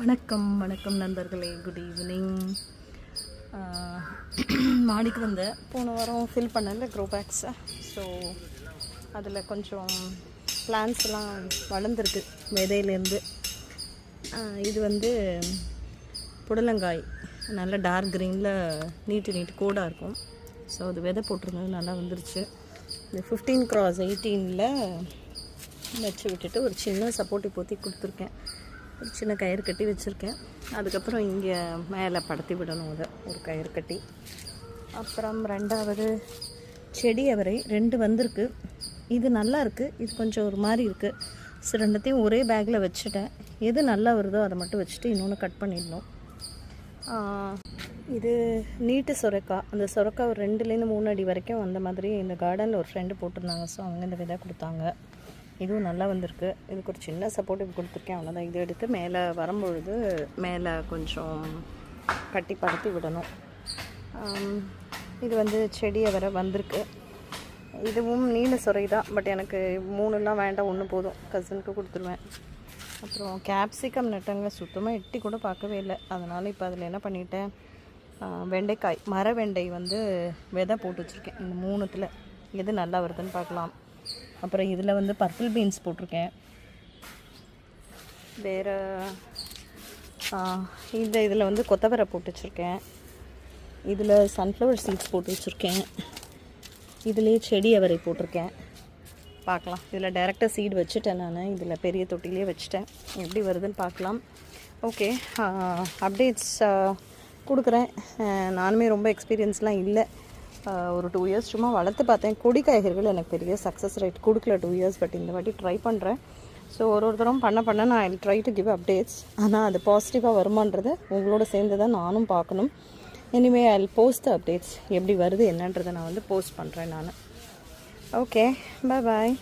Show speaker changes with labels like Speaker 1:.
Speaker 1: வணக்கம் வணக்கம் நண்பர்களே, குட் ஈவினிங். மாடிக்கு வந்தேன். போன வாரம் ஃபில் பண்ணல க்ரோ பேக்ஸை. ஸோ அதில் கொஞ்சம் பிளான்ஸ்லாம் வளர்ந்துருக்கு விதையிலேருந்து. இது வந்து புடலங்காய், நல்ல டார்க் க்ரீனில் நீட்டு கோடாக இருக்கும். ஸோ அது விதை போட்டிருந்தது நல்லா வந்துருச்சு. இந்த 15x18 வச்சு விட்டுட்டு ஒரு சின்ன சப்போர்ட்டி போற்றி கொடுத்துருக்கேன். ஒரு சின்ன கயிறு கட்டி வச்சுருக்கேன். அதுக்கப்புறம் இங்கே மேலே படுத்தி விடணும். அதை ஒரு கயிறு கட்டி. அப்புறம் ரெண்டாவது செடி அவரை 2 வந்திருக்கு. இது நல்லா இருக்குது, இது கொஞ்சம் ஒரு மாதிரி இருக்குது. ஸோ ரெண்டுத்தையும் ஒரே பேக்கில் வச்சுட்டேன். எது நல்லா வருதோ அதை மட்டும் வச்சுட்டு இன்னொன்று கட் பண்ணிடணும். இது நீட்டு சுரைக்காய். அந்த சுரைக்காய் ஒரு 2லேருந்து 3 அடி வரைக்கும் வந்த மாதிரி இந்த கார்டனில் ஒரு ஃப்ரெண்டு போட்டிருந்தாங்க. ஸோ அவங்க இந்த விதை கொடுத்தாங்க. இதுவும் நல்லா வந்திருக்கு. இதுக்கு ஒரு சின்ன சப்போர்ட் கொடுத்துருக்கேன், அவ்வளோதான். இது எடுத்து மேலே வரும்பொழுது மேலே கொஞ்சம் கட்டி படுத்தி விடணும். இது வந்து செடியை வர வந்திருக்கு. இதுவும் நீல சுரை தான். பட் எனக்கு 3 வேண்டாம், 1 போதும். கசினுக்கு கொடுத்துருவேன். அப்புறம் கேப்சிகம் நட்டங்க, சுத்தமாக எட்டி கூட பார்க்கவே இல்லை. அதனால் இப்போ அதில் என்ன பண்ணிட்டேன், வெண்டைக்காய், மர வெண்டை வந்து விதை போட்டு வச்சுருக்கேன். இந்த 3த்தில் எது நல்லா வருதுன்னு பார்க்கலாம். அப்புறம் இதில் வந்து பர்பிள் பீன்ஸ் போட்டிருக்கேன். வேறு இதில் வந்து கொத்தவரை போட்டு வச்சுருக்கேன். இதில் சன்ஃப்ளவர் சீட்ஸ் போட்டு வச்சுருக்கேன். இதிலே செடி அவரை போட்டிருக்கேன். பார்க்கலாம். இதில் டைரெக்டாக சீடு வச்சுட்டேன் நான். இதில் பெரிய தொட்டிலே வச்சுட்டேன். எப்படி வருதுன்னு பார்க்கலாம். ஓகே, அப்டேட்ஸ் கொடுக்குறேன். நானுமே ரொம்ப எக்ஸ்பீரியன்ஸ்லாம் இல்லை. ஒரு 2 இயர்ஸ் சும்மா வளர்த்து பார்த்தேன். கொடி காய்கறிகள் எனக்கு பெரிய சக்ஸஸ் ரேட் கொடுக்கல 2 இயர்ஸ். பட் இந்த வாட்டி ட்ரை பண்ணுறேன். ஸோ ஒரு தரம் பண்ண நான் I try to give updates. ஆனால் அது பாசிட்டிவாக வருமானது உங்களோட சேர்ந்து தான் நானும் பார்க்கணும். இனிமேல் ஐ போஸ்ட் அப்டேட்ஸ். எப்படி வருது என்னன்றதை நான் வந்து போஸ்ட் பண்ணுறேன் நான். ஓகே, பாய்.